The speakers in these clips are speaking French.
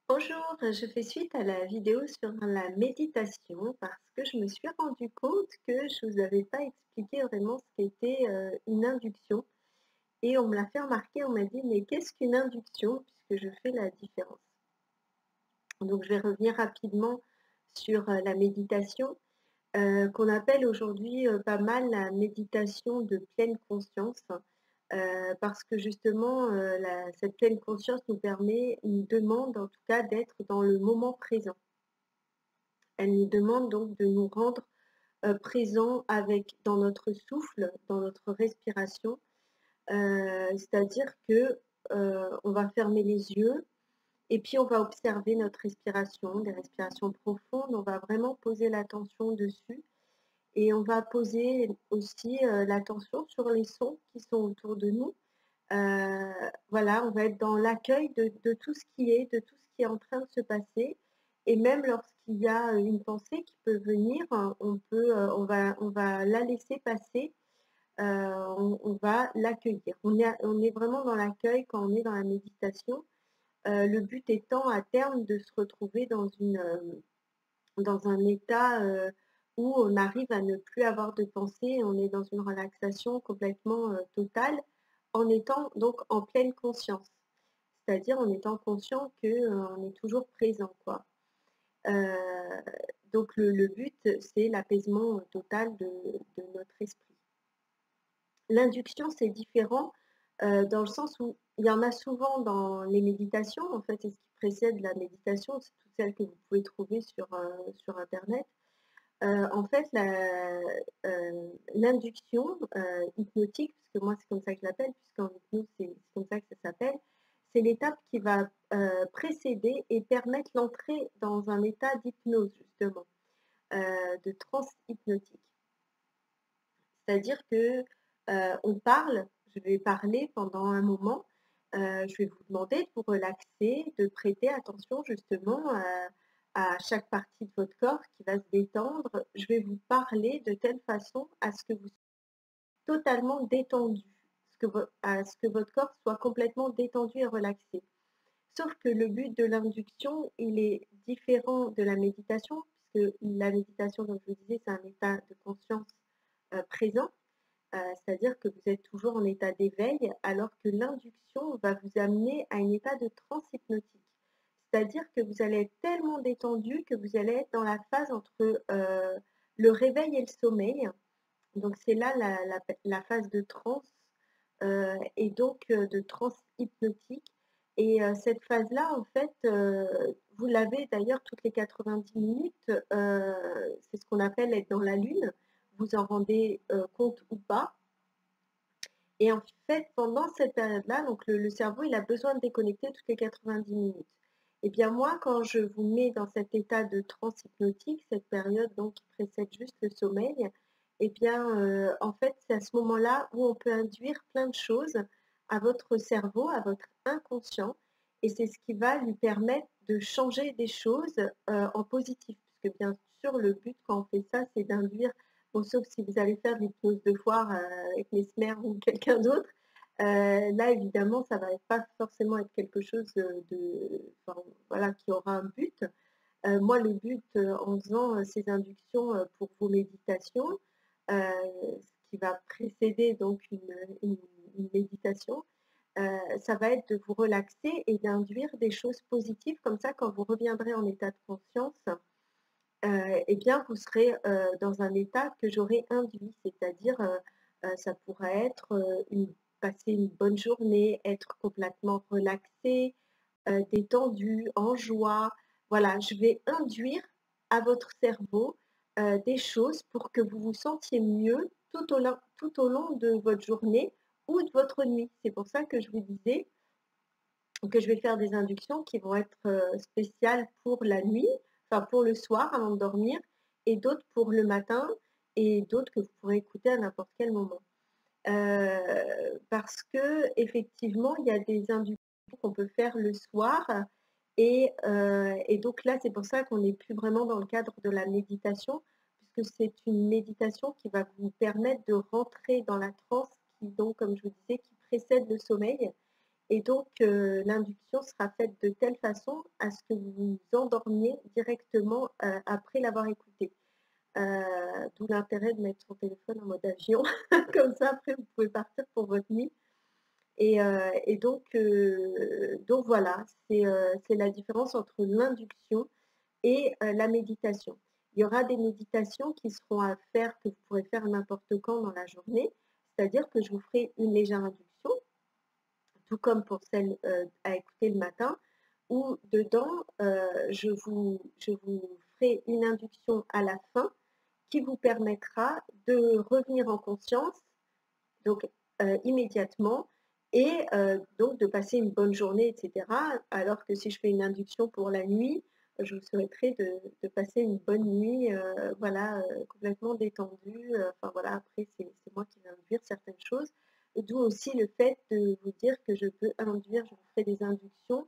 Bonjour, je fais suite à la vidéo sur la méditation parce que je me suis rendu compte que je vous avais pas expliqué vraiment ce qu'était une induction et on me l'a fait remarquer, on m'a dit mais qu'est-ce qu'une induction puisque je fais la différence. Donc je vais revenir rapidement sur la méditation qu'on appelle aujourd'hui pas mal la méditation de pleine conscience parce que justement cette pleine conscience nous demande en tout cas d'être dans le moment présent. Elle nous demande donc de nous rendre, présents avec dans notre souffle, dans notre respiration, c'est-à-dire que, on va fermer les yeux et puis on va observer notre respiration, des respirations profondes. On va vraiment poser l'attention dessus et on va poser aussi, l'attention sur les sons qui sont autour de nous. Voilà, on va être dans l'accueil de tout ce qui est, de tout ce qui est en train de se passer et même lorsqu'il y a une pensée qui peut venir, on va la laisser passer, on va l'accueillir. On est vraiment dans l'accueil quand on est dans la méditation. Le but étant à terme de se retrouver dans un état, où on arrive à ne plus avoir de pensée, on est dans une relaxation complètement, totale, en étant donc en pleine conscience. C'est-à-dire en étant conscient que, on est toujours présent, quoi. Heu, donc le but, c'est l'apaisement, total de notre esprit. L'induction, c'est différent, dans le sens où il y en a souvent dans les méditations, en fait, c'est ce qui précède la méditation, c'est toutes celles que vous pouvez trouver sur internet. En fait, l'induction, hypnotique, puisque moi c'est comme ça que je l'appelle, puisqu'en hypnose c'est comme ça que ça s'appelle, c'est l'étape qui va, précéder et permettre l'entrée dans un état d'hypnose justement, de transe hypnotique. C'est-à-dire que, on parle, je vais parler pendant un moment, je vais vous demander de vous relaxer, de prêter attention justement, à chaque partie de votre corps qui va se détendre. Je vais vous parler de telle façon à ce que vous soyez totalement détendu, à ce que votre corps soit complètement détendu et relaxé. Sauf que le but de l'induction, il est différent de la méditation, puisque la méditation, comme je vous disais, c'est un état de conscience, présent. C'est-à-dire que vous êtes toujours en état d'éveil, alors que l'induction va vous amener à un état de transe hypnotique. C'est-à-dire que vous allez être tellement détendu que vous allez être dans la phase entre, le réveil et le sommeil. Donc c'est là la phase de transe, et donc de transe hypnotique et cette phase-là, en fait, vous l'avez d'ailleurs toutes les 90 minutes, c'est ce qu'on appelle être dans la lune. Vous en rendez, compte ou pas et en fait, pendant cette période-là, donc le cerveau, il a besoin de déconnecter toutes les 90 minutes. Et bien moi, quand je vous mets dans cet état de transe hypnotique, cette période donc qui précède juste le sommeil, et bien, en fait, c'est à ce moment-là où on peut induire plein de choses à votre cerveau, à votre inconscient et c'est ce qui va lui permettre de changer des choses, en positif. Puisque bien sûr, le but quand on fait ça, c'est d'induire. Bon, sauf si vous allez faire de l'hypnose de foire, avec Mesmer ou quelqu'un d'autre, là évidemment ça va pas forcément être quelque chose, enfin voilà, qui aura un but. Moi le but, en faisant, ces inductions, pour vos méditations, ce qui va précéder donc une méditation, ça va être de vous relaxer et d'induire des choses positives comme ça quand vous reviendrez en état de conscience, et bien, vous serez, dans un état que j'aurais induit. C'est-à-dire, ça pourrait être, passer une bonne journée, être complètement relaxé, détendu, en joie. Voilà, je vais induire à votre cerveau, des choses pour que vous vous sentiez mieux tout au long de votre journée ou de votre nuit. C'est pour ça que je vous disais que je vais faire des inductions qui vont être, spéciales pour la nuit, enfin pour le soir avant de dormir et d'autres pour le matin et d'autres que vous pourrez écouter à n'importe quel moment. Parce qu'effectivement, il y a des inductions qu'on peut faire le soir et donc là, c'est pour ça qu'on n'est plus vraiment dans le cadre de la méditation, puisque c'est une méditation qui va vous permettre de rentrer dans la transe qui donc, comme je vous disais, qui précède le sommeil Et donc, l'induction sera faite de telle façon à ce que vous vous endormiez directement, après l'avoir écouté. D'où l'intérêt de mettre son téléphone en mode avion, comme ça après vous pouvez partir pour votre nuit. Et donc voilà, c'est la différence entre l'induction et la méditation. Il y aura des méditations qui seront à faire, que vous pourrez faire n'importe quand dans la journée, c'est-à-dire que je vous ferai une légère induction, tout comme pour celle à écouter le matin, où dedans, je vous ferai une induction à la fin qui vous permettra de revenir en conscience, donc immédiatement, et donc de passer une bonne journée, etc. Alors que si je fais une induction pour la nuit, je vous souhaiterais de passer une bonne nuit, voilà, complètement détendue. Enfin voilà, après c'est moi qui vais induire certaines choses. D'où aussi le fait de vous dire que je peux induire, je vous fais des inductions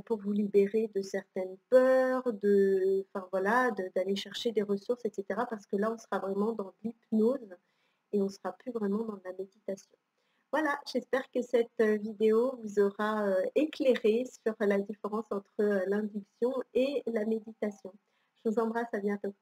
pour vous libérer de certaines peurs, enfin voilà, d'aller chercher des ressources, etc. Parce que là, on sera vraiment dans l'hypnose et on ne sera plus vraiment dans la méditation. Voilà, j'espère que cette vidéo vous aura éclairé sur la différence entre l'induction et la méditation. Je vous embrasse, à bientôt.